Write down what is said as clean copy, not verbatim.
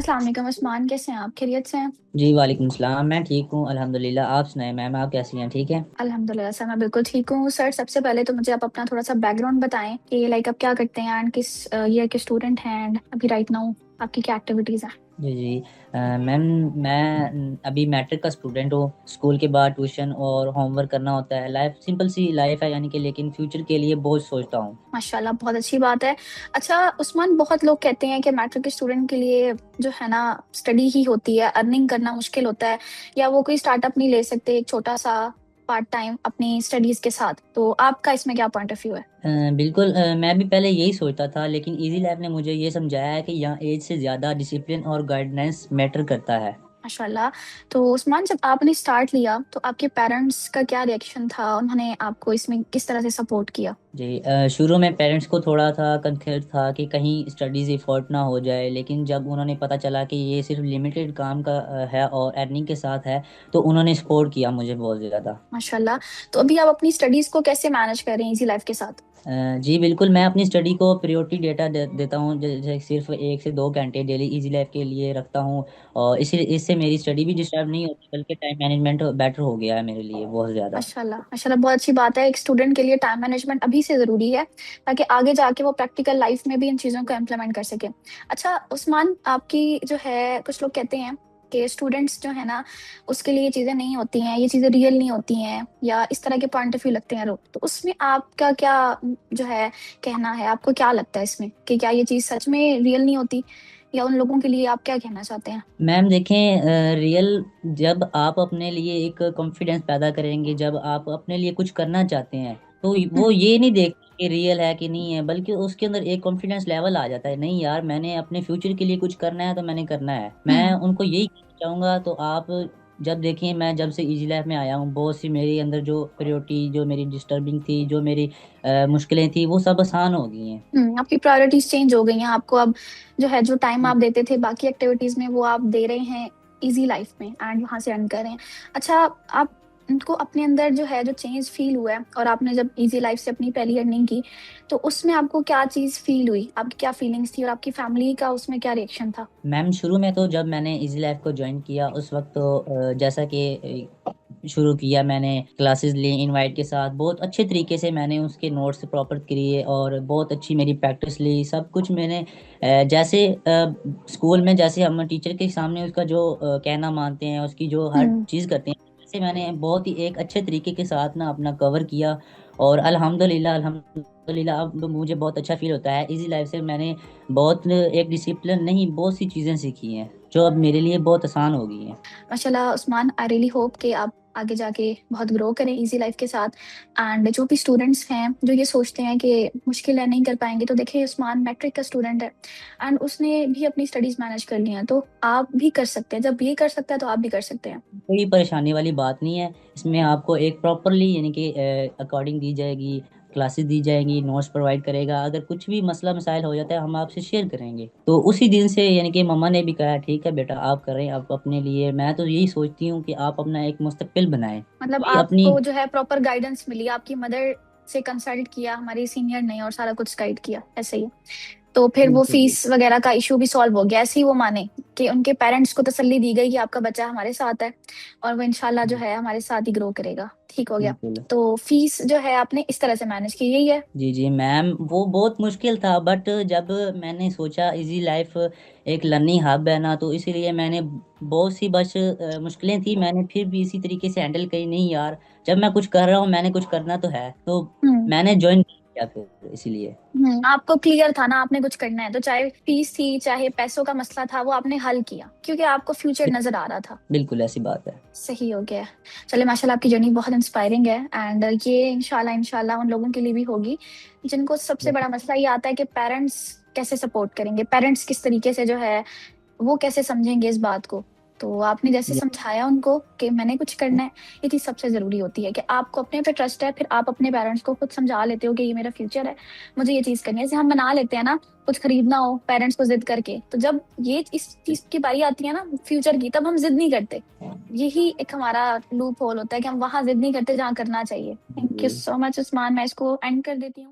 अस्सलाम वालेकुम उस्मान, कैसे हैं आप? खैरियत से हैं? जी वालेकुम सलाम। मैं ठीक हूँ अल्हम्दुलिल्लाह। आप सुनाए मैम, आप कैसी हैं? ठीक है। अल्हम्दुलिल्लाह सर, मैं बिल्कुल ठीक हूँ। सर, सबसे पहले तो मुझे आप अपना थोड़ा सा बैकग्राउंड बताएं कि लाइक आप क्या करते हैं एंड किस ईयर के स्टूडेंट हैं एंड अभी राइट नाउ आपकी क्या एक्टिविटीज हैं। जी जी। मैम, मैं अभी मैट्रिक का स्टूडेंट हूँ। स्कूल के बाद ट्यूशन और होमवर्क करना होता है। लाइफ सिंपल सी लाइफ है यानी कि, लेकिन फ्यूचर के लिए बहुत सोचता हूँ। माशाल्लाह, बहुत अच्छी बात है। अच्छा उस्मान, बहुत लोग कहते हैं कि मैट्रिक के स्टूडेंट के लिए जो है ना स्टडी ही होती है, अर्निंग करना मुश्किल होता है, या वो कोई स्टार्टअप नहीं ले सकते एक छोटा सा पार्ट टाइम अपनी स्टडीज के साथ। तो आपका इसमें क्या पॉइंट ऑफ व्यू है? बिल्कुल। मैं भी पहले यही सोचता था, लेकिन इजी लाइफ ने मुझे ये समझाया है कि यहाँ एज से ज़्यादा डिसिप्लिन और गाइडेंस मैटर करता है। माशाल्लाह। तो उस्मान, जब आपने स्टार्ट लिया तो आपके पेरेंट्स का क्या रिएक्शन था? उन्होंने आपको इसमें किस तरह से सपोर्ट किया? जी, शुरू में पेरेंट्स को थोड़ा था कंसर्न था कि कहीं स्टडीज़ एफर्ट ना हो जाए, लेकिन जब उन्होंने पता चला कि ये सिर्फ लिमिटेड काम का है और अर्निंग के साथ है, तो उन्होंने सपोर्ट किया मुझे बहुत ज़्यादा। माशाल्लाह। तो अभी आप अपनी स्टडीज को कैसे मैनेज कर रहे हैं इजी लाइफ के साथ? जी बिल्कुल। मैं अपनी स्टडी को प्रायोरिटी डेटा देता हूँ, जैसे सिर्फ 1 से 2 घंटे डेली इजी लाइफ के लिए रखता हूँ। और इसी इससे मेरी स्टडी भी डिस्टर्ब नहीं होती, बल्कि टाइम मैनेजमेंट बेटर हो गया है मेरे लिए बहुत ज़्यादा। माशाल्लाह माशाल्लाह, बहुत अच्छी बात है। एक स्टूडेंट के लिए टाइम मैनेजमेंट अभी से जरूरी है ताकि आगे जाके वो प्रैक्टिकल लाइफ में भी इन चीजों को इम्प्लीमेंट कर सके। अच्छा उस्मान, आपकी जो है, कुछ लोग कहते हैं कि स्टूडेंट्स जो है ना उसके लिए ये चीजें नहीं होती हैं, ये चीजें रियल नहीं होती हैं, या इस तरह के पॉइंट ऑफ व्यू लगते हैं लोग। तो उसमें आपका क्या जो है कहना है? आपको क्या लगता है इसमें कि क्या ये चीज सच में रियल नहीं होती, या उन लोगों के लिए आप क्या कहना चाहते हैं? मैम देखें, रियल जब आप अपने लिए एक कॉन्फिडेंस पैदा करेंगे, जब आप अपने लिए कुछ करना चाहते हैं, तो वो हम्म। ये नहीं देखते कि रियल है कि नहीं है, बल्कि उसके अंदर एक कॉन्फिडेंस लेवल आ जाता है। नहीं यार, मैंने अपने फ्यूचर के लिए कुछ करना है तो मैंने करना है। मैं हम्म। उनको यही कहना चाहूँगा। तो आप जब देखें, मैं जब से इजी लाइफ में आया हूँ, बहुत सी मेरे अंदर जो प्रायोरिटी, जो मेरी डिस्टर्बिंग थी, जो मेरी मुश्किलें थी, वो सब आसान हो गई हैं। आपकी प्रायोरिटीज चेंज हो गई हैं। आपको अब जो है, जो टाइम आप देते थे बाकी एक्टिविटीज में वो आप दे रहे हैं इजी लाइफ में एंड वहां से अर्न कर रहे हैं। अच्छा, आप उनको अपने अंदर जो है जो चेंज फील हुआ है, और आपने जब इजी लाइफ से अपनी पहली अर्निंग की तो उसमें आपको क्या चीज फील हुई? आपकी क्या फीलिंग्स थी और आपकी फैमिली का उसमें क्या रिएक्शन था? मैम, शुरू में तो जब मैंने इजी लाइफ को ज्वाइन किया, उस वक्त तो जैसा कि शुरू किया, मैंने क्लासेस ली इनवाइट के साथ, बहुत अच्छे तरीके से मैंने उसके नोट्स प्रॉपर किए और बहुत अच्छी मेरी प्रैक्टिस ली। सब कुछ मैंने जैसे स्कूल में जैसे हम टीचर के सामने उसका जो कहना मानते हैं, उसकी जो हर हम्म। चीज़ करते हैं, वैसे मैंने बहुत ही एक अच्छे तरीके के साथ ना अपना कवर किया। और अल्हम्दुलिल्लाह अल्हम्दुलिल्लाह अब मुझे बहुत अच्छा फील होता है। इजी लाइफ से मैंने बहुत एक डिसिप्लिन नहीं, बहुत सी चीज़ें सीखी हैं जो अब मेरे लिए बहुत आसान हो गई हैं। माशाल्लाह उस्मान, आई रियली होप कि आप आगे जाके बहुत ग्रो करें इजी लाइफ के साथ। एंड जो भी स्टूडेंट्स हैं जो ये सोचते हैं कि मुश्किल है नहीं कर पाएंगे, तो देखिए उस्मान मैट्रिक का स्टूडेंट है एंड उसने भी अपनी स्टडीज मैनेज कर ली हैं, तो आप भी कर सकते हैं। जब ये कर सकता है तो आप भी कर सकते हैं। कोई परेशानी वाली बात नहीं है। इसमें आपको एक प्रॉपरली यानी कि अकॉर्डिंग दी जाएगी, क्लासेस दी जाएंगी, नोट्स प्रोवाइड करेगा। अगर कुछ भी मसला मसाइल हो जाता है, हम आपसे शेयर करेंगे। तो उसी दिन से यानी कि मम्मा ने भी कहा ठीक है बेटा, आप करें। आप अपने लिए, मैं तो यही सोचती हूँ कि आप अपना एक मुस्तकबिल बनाएं। मतलब ये अपनी। आपको जो है प्रॉपर गाइडेंस मिली, आपकी मदर से कंसल्ट किया, हमारी सीनियर ने, और सारा कुछ गाइड किया, ऐसे ही? तो फिर वो बिल्कुल फीस वगैरह का इशू भी सॉल्व हो गया, ऐसे ही वो माने कि उनके पेरेंट्स को तसल्ली दी गई कि आपका बच्चा हमारे साथ है और वो इंशाल्लाह जो है हमारे साथ ही ग्रो करेगा। ठीक हो गया। बिल्कुल। तो फीस जो है आपने इस तरह से मैनेज की, यही है? जी जी मैम, वो बहुत मुश्किल था, बट जब मैंने सोचा इजी लाइफ एक लर्निंग हब है ना, तो इसीलिए मैंने बहुत सी बस मुश्किलें थी, मैंने फिर भी इसी तरीके से हैंडल करी। नहीं यार, जब मैं कुछ कर रहा हूँ, मैंने कुछ करना तो है, तो हम्म। मैंने ज्वाइन किया फिर इसीलिए। आपको क्लियर था ना आपने कुछ करना है, तो चाहे फीस थी चाहे पैसों का मसला था, वो आपने हल किया क्योंकि आपको फ्यूचर नजर आ रहा था। बिल्कुल ऐसी बात है। सही हो गया। चले, माशाल्लाह आपकी जर्नी बहुत इंस्पायरिंग है एंड ये इंशाल्लाह इंशाल्लाह उन लोगों के लिए भी होगी जिनको सबसे बड़ा मसला ये आता है कि पेरेंट्स कैसे सपोर्ट करेंगे, पेरेंट्स किस तरीके से जो है वो कैसे समझेंगे इस बात को। तो आपने जैसे समझाया उनको कि मैंने कुछ करना है, ये चीज सबसे जरूरी होती है कि आपको अपने पे ट्रस्ट है, फिर आप अपने पेरेंट्स को खुद समझा लेते हो कि ये मेरा फ्यूचर है, मुझे ये चीज करनी है। जैसे हम मना लेते हैं ना कुछ खरीदना हो पेरेंट्स को जिद करके, तो जब ये इस चीज की बारी आती है ना फ्यूचर की, तब हम जिद नहीं करते। यही एक हमारा लूप होल होता है कि हम वहां जिद नहीं करते जहाँ करना चाहिए। Thank you ji. So much Usman, मैं इसको एंड कर देती हूँ।